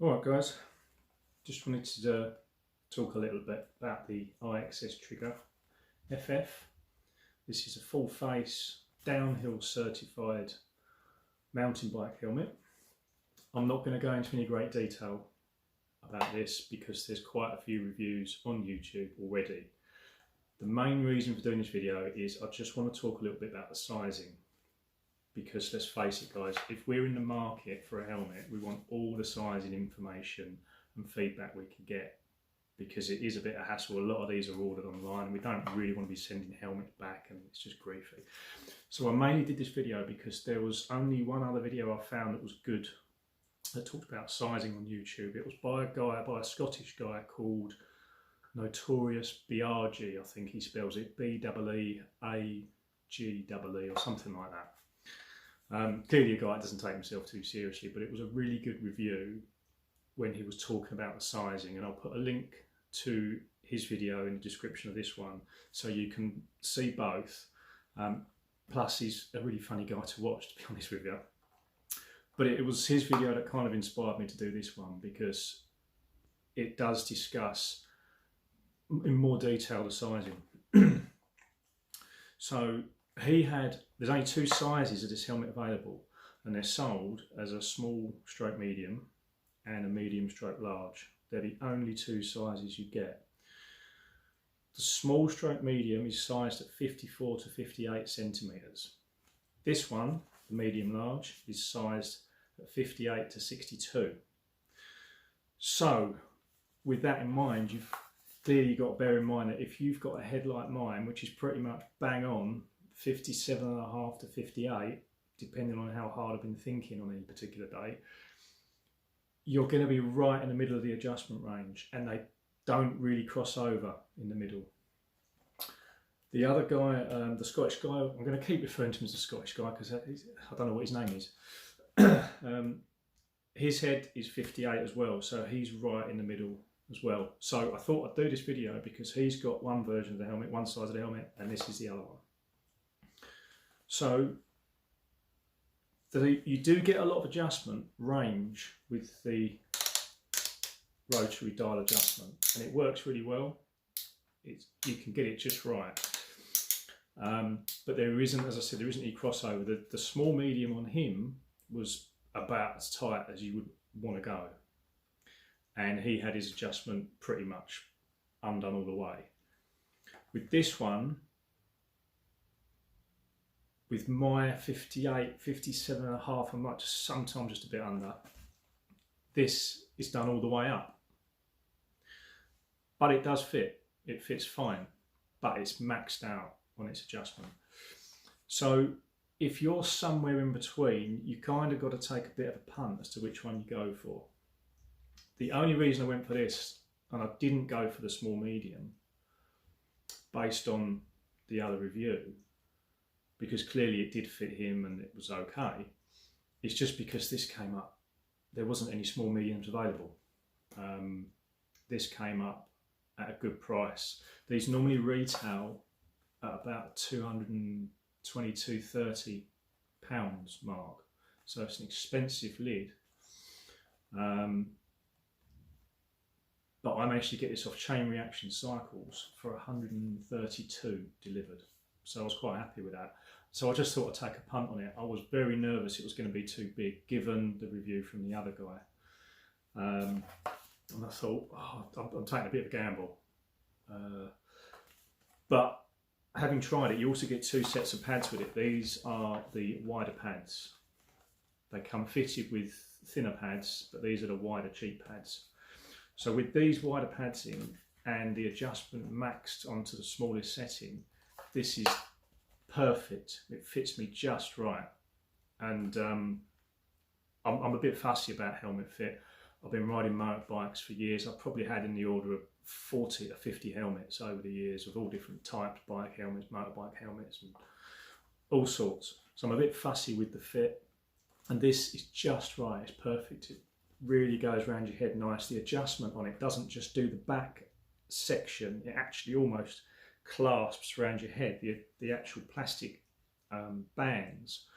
Alright guys, just wanted to talk a little bit about the IXS Trigger FF. This is a full face, downhill certified mountain bike helmet. I'm not going to go into any great detail about this because there's quite a few reviews on YouTube already. The main reason for doing this video is I just want to talk a little bit about the sizing. Because let's face it guys, if we're in the market for a helmet, we want all the sizing information and feedback we can get, because it is a bit of a hassle. A lot of these are ordered online and we don't really want to be sending helmets back, and it's just griefy. So I mainly did this video because there was only one other video I found that was good that talked about sizing on YouTube. It was by a Scottish guy called Notorious BRG, I think he spells it, B-E-E-A-G-E-E or something like that. Clearly a guy that doesn't take himself too seriously, but it was a really good review when he was talking about the sizing, and I'll put a link to his video in the description of this one so you can see both. Plus he's a really funny guy to watch, to be honest with you. But it was his video that kind of inspired me to do this one, because it does discuss in more detail the sizing. So there's only two sizes of this helmet available, and they're sold as a small stroke medium and a medium stroke large. They're the only two sizes you get. The small stroke medium is sized at 54 to 58 centimetres. This one, the medium large, is sized at 58 to 62. So with that in mind, you've clearly got to bear in mind that if you've got a head like mine, which is pretty much bang on 57.5 to 58, depending on how hard I've been thinking on any particular day, you're going to be right in the middle of the adjustment range, and they don't really cross over in the middle. The other guy, the Scottish guy, I'm going to keep referring to him as the Scottish guy because I don't know what his name is. His head is 58 as well, so he's right in the middle as well. So I thought I'd do this video because he's got one version of the helmet, one size of the helmet, and this is the other one. So you do get a lot of adjustment range with the rotary dial adjustment, and it works really well. You can get it just right. But there isn't, as I said, there isn't any crossover. The small medium on him was about as tight as you would want to go, and he had his adjustment pretty much undone all the way. With this one, with my 58, 57.5 and much, sometimes just a bit under, this is done all the way up. But it does fit, it fits fine, but it's maxed out on its adjustment. So if you're somewhere in between, you kind of got to take a bit of a punt as to which one you go for. The only reason I went for this, and I didn't go for the small medium, based on the other review, because clearly it did fit him and it was okay, it's just because this came up. There wasn't any small mediums available. This came up at a good price. These normally retail at about £220 to £230 mark, so it's an expensive lid. But I managed to get this off Chain Reaction Cycles for 132 delivered, so I was quite happy with that. So I just thought I'd take a punt on it. I was very nervous it was going to be too big, given the review from the other guy. And I thought, oh, I'm taking a bit of a gamble. But having tried it, you also get two sets of pads with it. These are the wider pads. They come fitted with thinner pads, but these are the wider cheap pads. So with these wider pads in and the adjustment maxed onto the smallest setting, this is perfect. It fits me just right. And I'm a bit fussy about helmet fit. I've been riding motorbikes for years. I've probably had in the order of 40 to 50 helmets over the years, of all different types, bike helmets, motorbike helmets, and all sorts. So I'm a bit fussy with the fit, and this is just right. It's perfect. It really goes around your head nice. The adjustment on it doesn't just do the back section, it actually almost clasps around your head. The actual plastic bands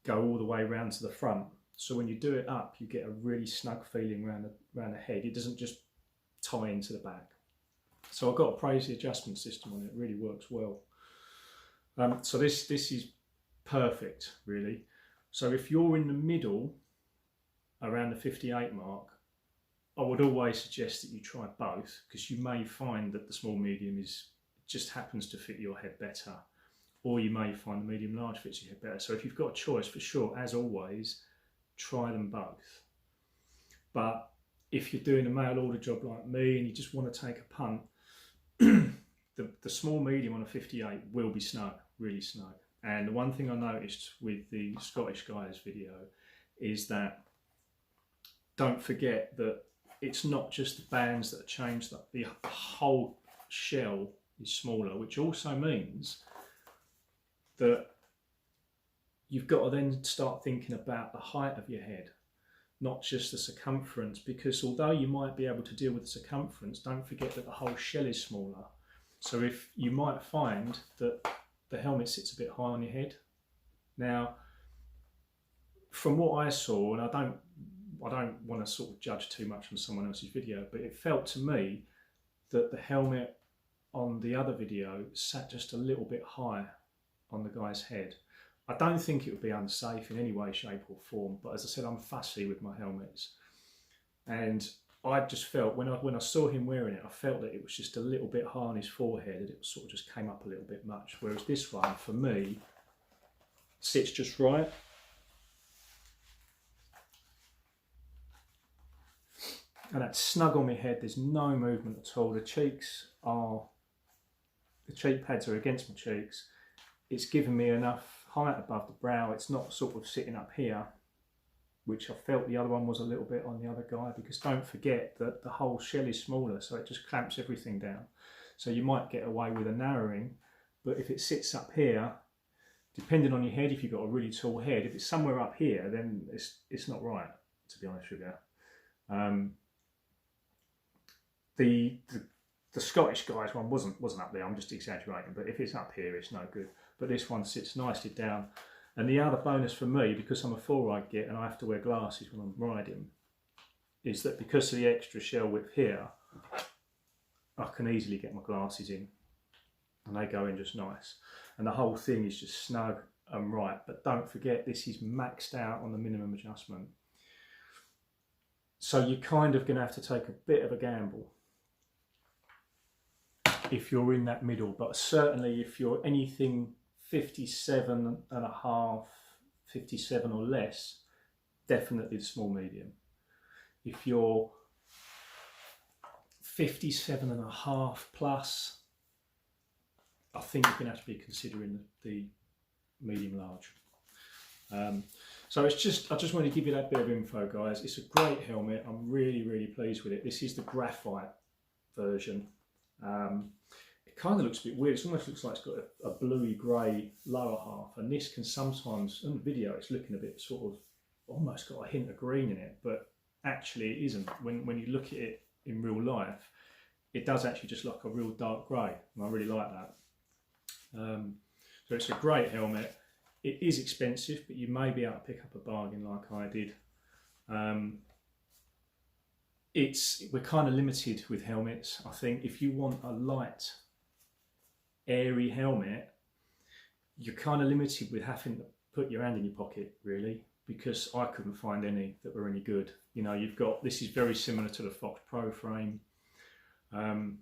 go all the way round to the front, So when you do it up, you get a really snug feeling around the head. It doesn't just tie into the back. So I've got to praise the adjustment system on it. It really works well. So this is perfect, really. So if you're in the middle, around the 58 mark, I would always suggest that you try both, because you may find that the small medium just happens to fit your head better, or you may find the medium large fits your head better. So if you've got a choice, for sure, as always, try them both. But if you're doing a mail order job like me and you just want to take a punt, the small medium on a 58 will be snug, really snug. And the one thing I noticed with the Scottish guy's video is that don't forget that it's not just the bands that are changed, that the whole shell is smaller, which also means that you've got to then start thinking about the height of your head, not just the circumference, because although you might be able to deal with the circumference, don't forget that the whole shell is smaller. So if you might find that the helmet sits a bit high on your head. Now, from what I saw, and I don't want to sort of judge too much on someone else's video, but it felt to me that the helmet on the other video sat just a little bit high on the guy's head. I don't think it would be unsafe in any way, shape or form, but as I said, I'm fussy with my helmets. And I just felt, when I saw him wearing it, I felt that it was just a little bit high on his forehead, and it sort of just came up a little bit much. Whereas this one, for me, sits just right. And that's snug on my head, there's no movement at all. The cheek pads are against my cheeks. It's given me enough height above the brow. It's not sort of sitting up here, which I felt the other one was a little bit on the other guy, because don't forget that the whole shell is smaller, so it just clamps everything down. So you might get away with a narrowing, but if it sits up here, depending on your head, if you've got a really tall head, if it's somewhere up here, then it's not right, to be honest with you. The Scottish guy's one wasn't up there, I'm just exaggerating, but if it's up here, it's no good. But this one sits nicely down. And the other bonus for me, because I'm a four-eyed git and I have to wear glasses when I'm riding, is that because of the extra shell width here, I can easily get my glasses in, and they go in just nice. And the whole thing is just snug and right. But don't forget, this is maxed out on the minimum adjustment. So you're kind of going to have to take a bit of a gamble if you're in that middle, but certainly if you're anything 57 and a half, 57 or less, definitely the small medium. If you're 57 and a half plus, I think you're going to have to be considering the medium large. So it's just, I just want to give you that bit of info, guys. It's a great helmet. I'm really pleased with it. This is the graphite version. It kind of looks a bit weird. It almost looks like it's got a bluey grey lower half, and this can sometimes, in the video it's looking a bit sort of, almost got a hint of green in it, but actually it isn't. When you look at it in real life, it does actually just look like a real dark grey, and I really like that. So it's a great helmet. It is expensive, but you may be able to pick up a bargain like I did. We're kind of limited with helmets. I think if you want a light, airy helmet, you're kind of limited with having to put your hand in your pocket, really, because I couldn't find any that were any good. You know, you've got, this is very similar to the Fox Pro frame. I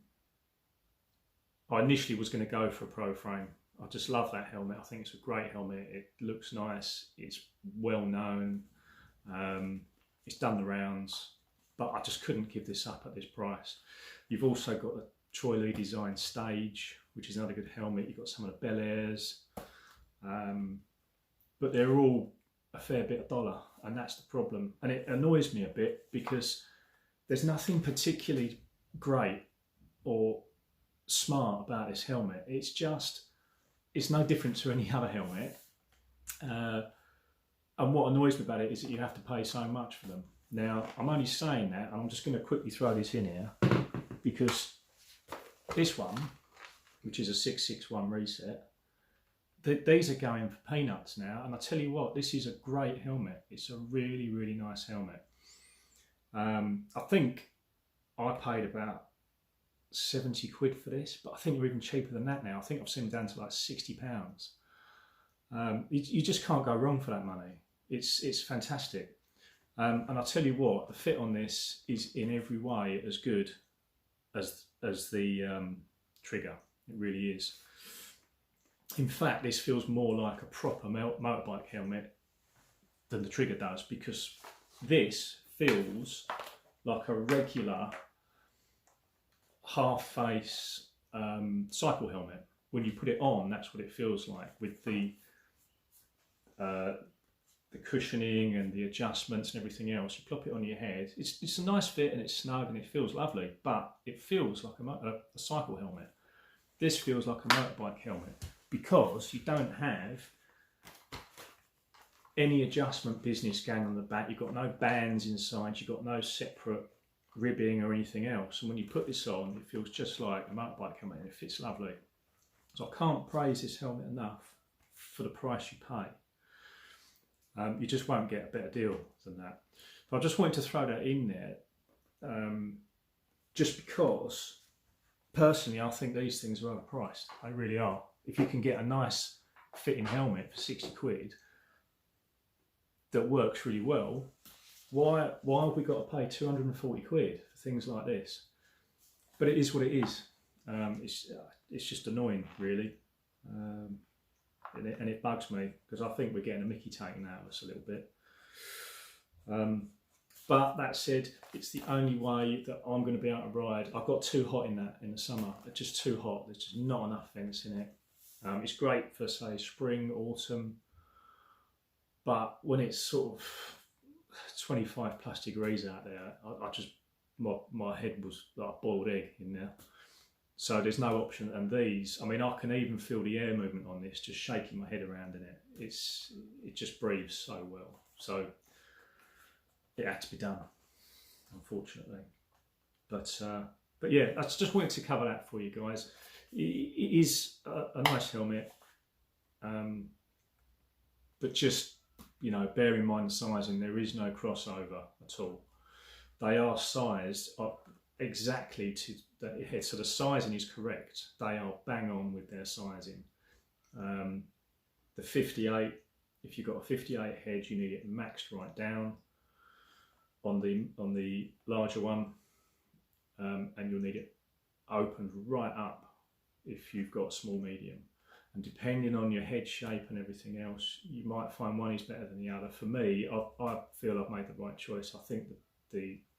initially was going to go for a Pro frame. I just love that helmet. I think it's a great helmet. It looks nice. It's well known. It's done the rounds. But I just couldn't give this up at this price. You've also got the Troy Lee Design Stage, which is another good helmet. You've got some of the Bel Airs. But they're all a fair bit of dollar, and that's the problem. And it annoys me a bit because there's nothing particularly great or smart about this helmet. It's just, it's no different to any other helmet. And what annoys me about it is that you have to pay so much for them. Now, I'm only saying that, and I'm just going to quickly throw this in here, because this one, which is a 661 reset, these are going for peanuts now, and I tell you what, this is a great helmet. It's a really, really nice helmet. I think I paid about 70 quid for this, but I think they're even cheaper than that now. I think I've seen them down to like £60. You just can't go wrong for that money. It's fantastic. And I'll tell you what, the fit on this is in every way as good as the Trigger. It really is. In fact, this feels more like a proper motorbike helmet than the Trigger does, because this feels like a regular half-face cycle helmet. When you put it on, that's what it feels like, with the cushioning and the adjustments and everything else. You plop it on your head. It's a nice fit and it's snug and it feels lovely, but it feels like a cycle helmet. This feels like a motorbike helmet because you don't have any adjustment business going on the back. You've got no bands inside. You've got no separate ribbing or anything else. And when you put this on, it feels just like a motorbike helmet and it fits lovely. So I can't praise this helmet enough for the price you pay. You just won't get a better deal than that. But I just wanted to throw that in there, just because personally I think these things are overpriced. They really are. If you can get a nice fitting helmet for 60 quid that works really well, why have we got to pay 240 quid for things like this? But it is what it is. It's just annoying, really. And it bugs me because I think we're getting a mickey taken out of us a little bit. But that said, it's the only way that I'm going to be able to ride. I've got too hot in the summer. It's just too hot. There's just not enough vents in it. It's great for, say, spring, autumn. But when it's sort of 25 plus degrees out there, I just, my head was like a boiled egg in there. So there's no option. And these, I mean, I can even feel the air movement on this, just shaking my head around in it. It just breathes so well. So it had to be done, unfortunately. But yeah, I just wanted to cover that for you guys. It is a nice helmet, but just, you know, bear in mind the sizing. There is no crossover at all. They are sized up exactly to the head, so the sizing is correct. They are bang on with their sizing. The 58, if you've got a 58 head, you need it maxed right down on the larger one, and you'll need it opened right up if you've got small medium. And depending on your head shape and everything else, you might find one is better than the other. For me, I feel I've made the right choice. I think that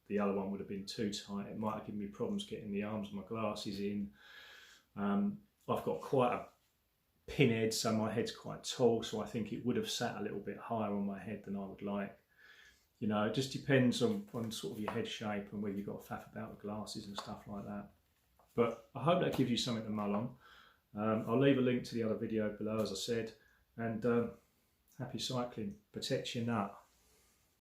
the other one would have been too tight. It might have given me problems getting the arms of my glasses in. I've got quite a pinhead, so my head's quite tall, so I think it would have sat a little bit higher on my head than I would like. You know, it just depends on sort of your head shape and whether you've got a faff about the glasses and stuff like that. But I hope that gives you something to mull on. I'll leave a link to the other video below, as I said, and happy cycling. Protect your nut.